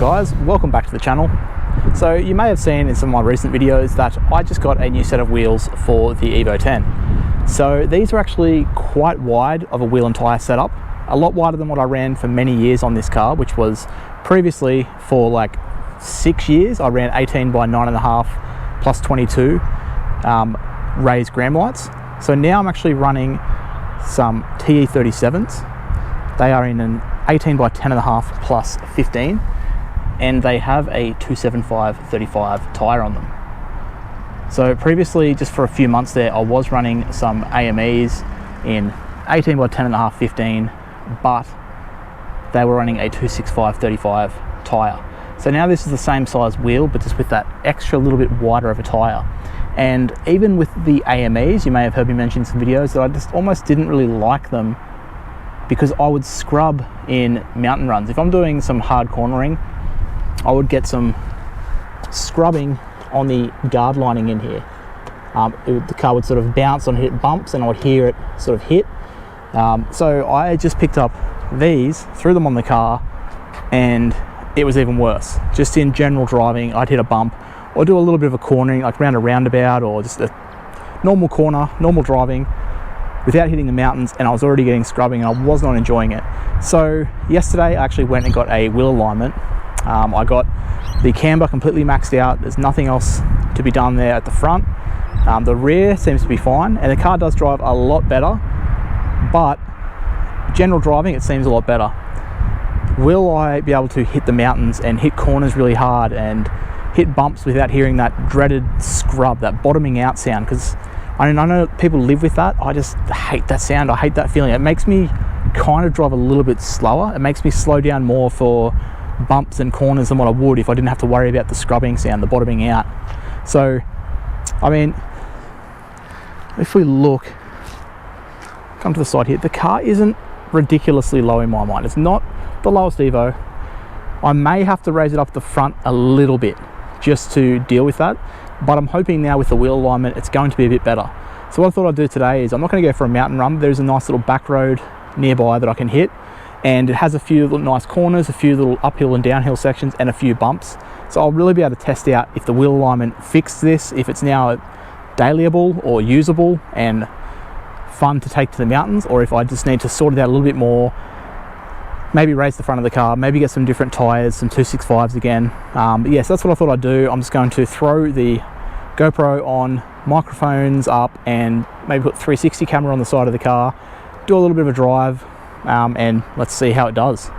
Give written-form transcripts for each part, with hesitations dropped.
guys, welcome back to the channel. So you may have seen in some of my recent videos that I just got a new set of wheels for the Evo 10. So these are actually quite wide of a wheel and tyre setup, a lot wider than what I ran for many years on this car, which was previously for like 6 years. I ran 18 by 9.5 plus 22 raised gram lights. So now I'm actually running some TE37s. They are in an 18 by 10.5 plus 15, and they have a 275/35 tyre on them. So previously, just for a few months there, I was running some AMEs in 18 by 10.5 15, but they were running a 265/35 tyre. So now this is the same size wheel, but just with that extra little bit wider of a tyre. And even with the AMEs, you may have heard me mention in some videos that I just almost didn't really like them because I would scrub in mountain runs. If I'm doing some hard cornering, I would get some scrubbing on the guard lining in here. The car would sort of bounce on hit bumps and I would hear it sort of hit. So I just picked up these, threw them on the car, and it was even worse. Just in general driving, I'd hit a bump or do a little bit of a cornering, like around a roundabout or just a normal corner, normal driving, without hitting the mountains, and I was already getting scrubbing and I was not enjoying it. So yesterday I actually went and got a wheel alignment. I got the camber completely maxed out. There's nothing else to be done there at the front. The rear seems to be fine, and the car does drive a lot better, but general driving, it seems a lot better. Will I be able to hit the mountains and hit corners really hard and hit bumps without hearing that dreaded scrub, that bottoming out sound? Because I know people live with that. I just hate that sound. I hate that feeling. It makes me kind of drive a little bit slower. It makes me slow down more for bumps and corners than what I would if I didn't have to worry about the scrubbing sound, the bottoming out. So, I mean, if we look, come to the side here, the car isn't ridiculously low in my mind. It's not the lowest Evo. I may have to raise it up the front a little bit just to deal with that, but I'm hoping now with the wheel alignment it's going to be a bit better. So what I thought I'd do today is I'm not going to go for a mountain run. There's a nice little back road nearby that I can hit, and it has a few little nice corners, a few little uphill and downhill sections, and a few bumps. So I'll really be able to test out if the wheel alignment fixed this, if it's now dailyable or usable and fun to take to the mountains, or if I just need to sort it out a little bit more, maybe raise the front of the car, maybe get some different tyres, some 265s again. But yes, that's what I thought I'd do. I'm just going to throw the GoPro on, microphones up, and maybe put 360 camera on the side of the car, do a little bit of a drive, and let's see how it does.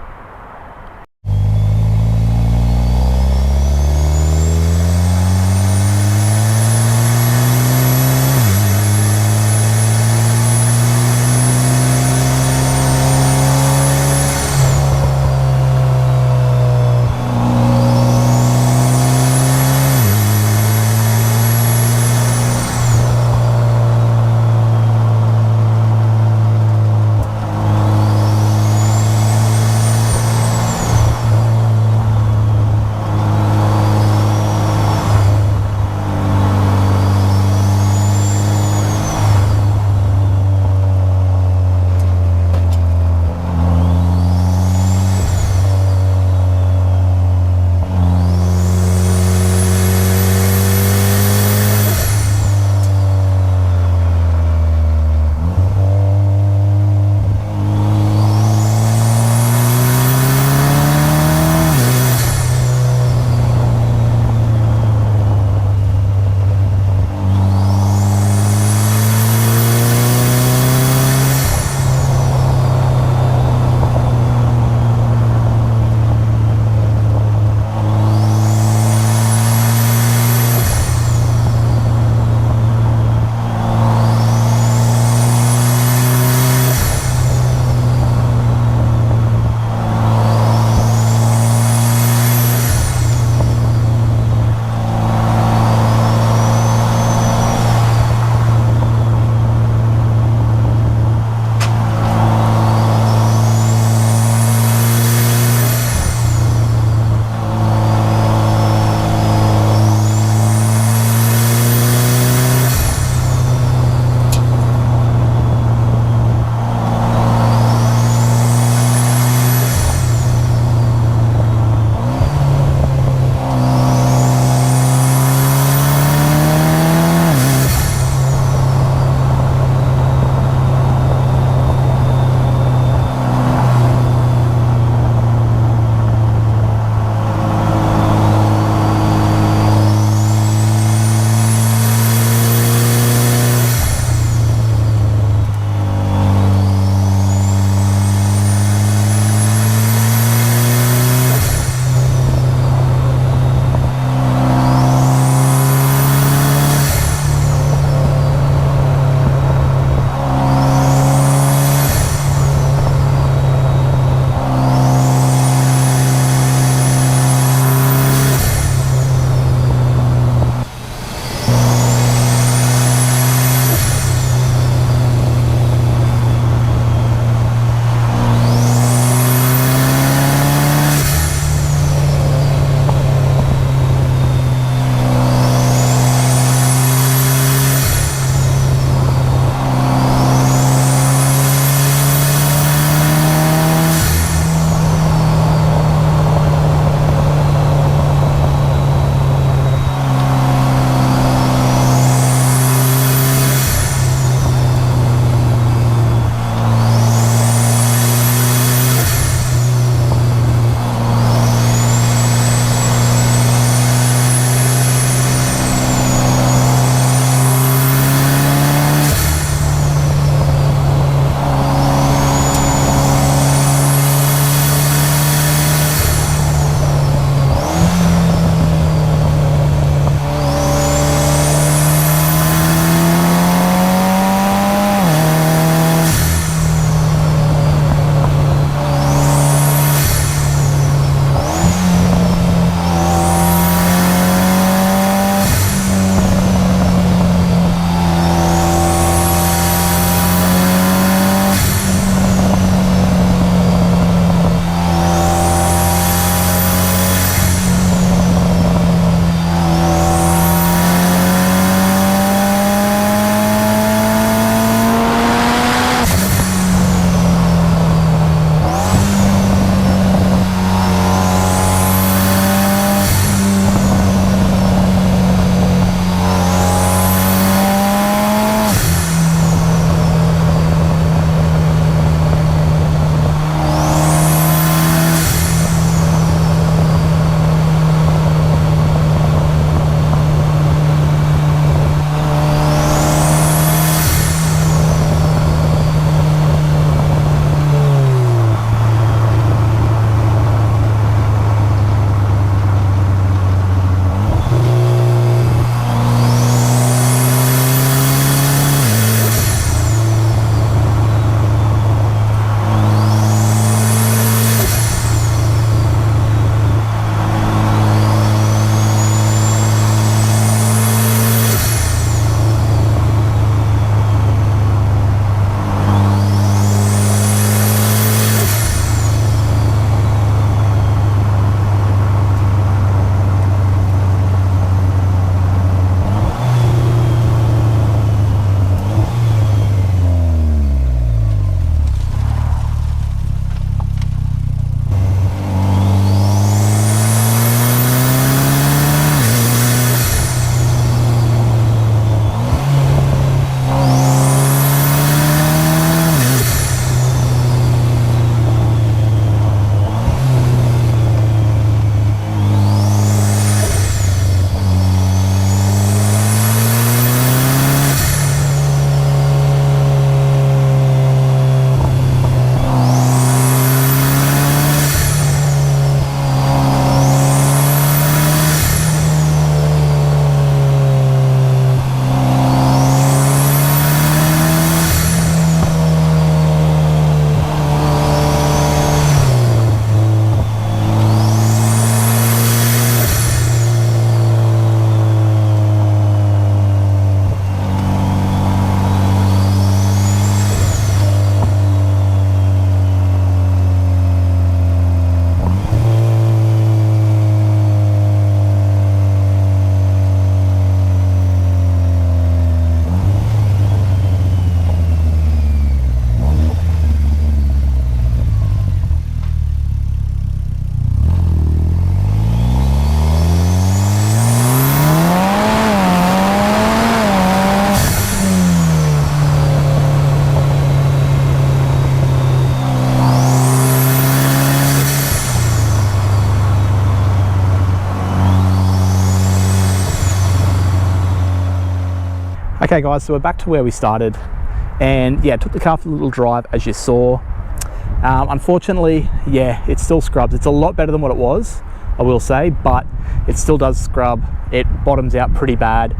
Okay guys, so we're back to where we started, and yeah, took the car for a little drive as you saw. Unfortunately, yeah, it still scrubs. It's a lot better than what it was, I will say, but it still does scrub. It bottoms out pretty bad.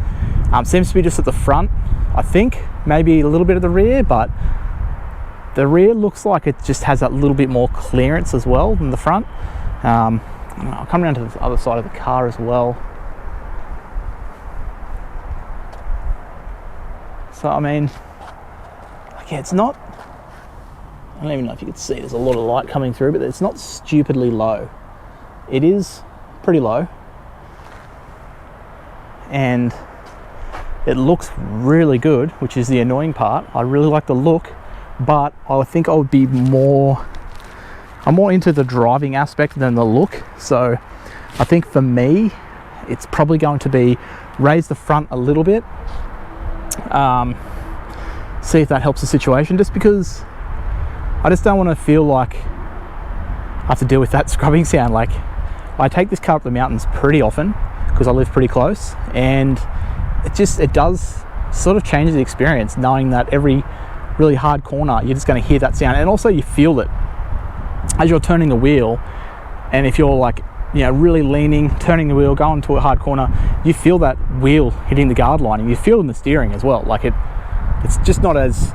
Seems to be just at the front, I think, maybe a little bit of the rear, but the rear looks like it just has that little bit more clearance as well than the front. I'll come around to the other side of the car as well. So I mean, yeah, it's not, I don't even know if you can see, there's a lot of light coming through, but it's not stupidly low. It is pretty low, and it looks really good, which is the annoying part. I really like the look, but I think I would be more, I'm more into the driving aspect than the look. So I think for me, it's probably going to be raise the front a little bit, see if that helps the situation, just because I just don't want to feel like I have to deal with that scrubbing sound. Like, I take this car up the mountains pretty often because I live pretty close, and it does sort of change the experience knowing that every really hard corner you're just going to hear that sound, and also you feel it as you're turning the wheel. And if you're like, you know, really leaning, turning the wheel, going to a hard corner, you feel that wheel hitting the guard line, and you feel it in the steering as well. Like it's just not as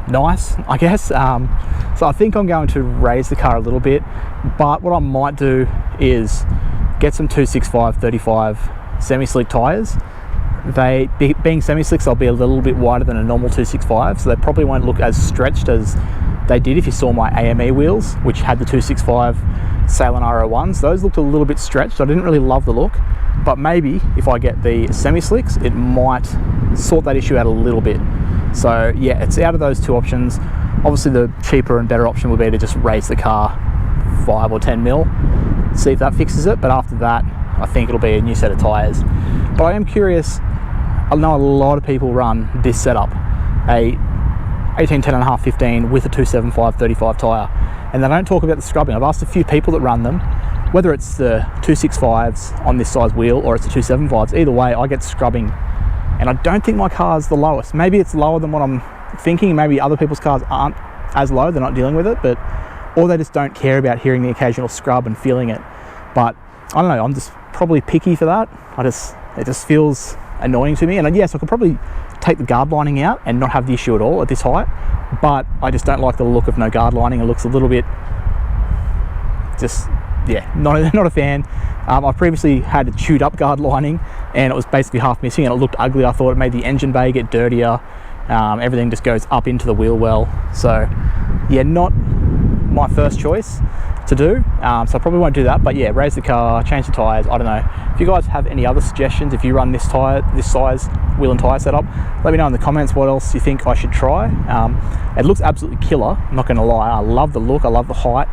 nice, I guess. So I think I'm going to raise the car a little bit, but what I might do is get some 265/35 semi-slick tyres. They, being semi-slicks, they'll be a little bit wider than a normal 265, so they probably won't look as stretched as they did if you saw my AME wheels, which had the 265 Salon R01s. Those looked a little bit stretched. I didn't really love the look, but maybe if I get the semi-slicks, it might sort that issue out a little bit. So yeah, it's out of those two options. Obviously the cheaper and better option would be to just raise the car 5 or 10 mil, see if that fixes it, but after that I think it'll be a new set of tyres. But I am curious, I know a lot of people run this setup, a 18-10.5/15 with a 275/35 tyre, and they don't talk about the scrubbing. I've asked a few people that run them, whether it's the 265s on this size wheel or it's the 275s, either way I get scrubbing, and I don't think my car's the lowest. Maybe it's lower than what I'm thinking, maybe other people's cars aren't as low, they're not dealing with it, but or they just don't care about hearing the occasional scrub and feeling it. But I don't know, I'm just probably picky for that. It just feels annoying to me. And yes, I could probably take the guard lining out and not have the issue at all at this height, but I just don't like the look of no guard lining. It looks a little bit, just, yeah, not a fan. I previously had a chewed up guard lining and it was basically half missing and it looked ugly. I thought it made the engine bay get dirtier. Everything just goes up into the wheel well. So yeah, not my first choice to do, so I probably won't do that. But yeah, raise the car, change the tyres. I don't know if you guys have any other suggestions. If you run this size wheel and tyre setup, let me know in the comments what else you think I should try. It looks absolutely killer, I'm not gonna lie. I love the look, I love the height,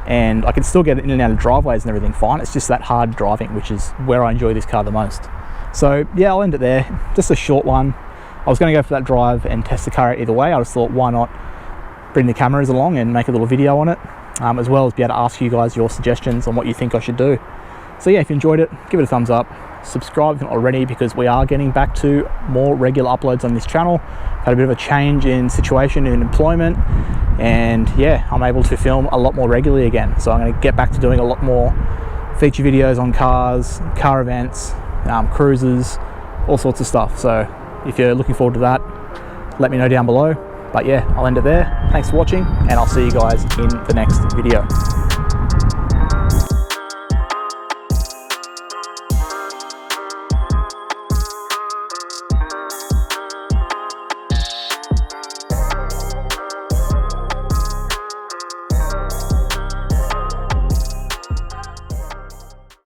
and I can still get it in and out of driveways and everything fine. It's just that hard driving, which is where I enjoy this car the most. So yeah, I'll end it there. Just a short one. I was going to go for that drive and test the car either way. I just thought, why not bring the cameras along and make a little video on it, as well as be able to ask you guys your suggestions on what you think I should do. So yeah, if you enjoyed it, give it a thumbs up, subscribe if not already, because we are getting back to more regular uploads on this channel. Had a bit of a change in situation in employment, and yeah, I'm able to film a lot more regularly again. So I'm going to get back to doing a lot more feature videos on cars, car events, cruises, all sorts of stuff. So if you're looking forward to that, let me know down below. But yeah, I'll end it there. Thanks for watching, and I'll see you guys in the next video.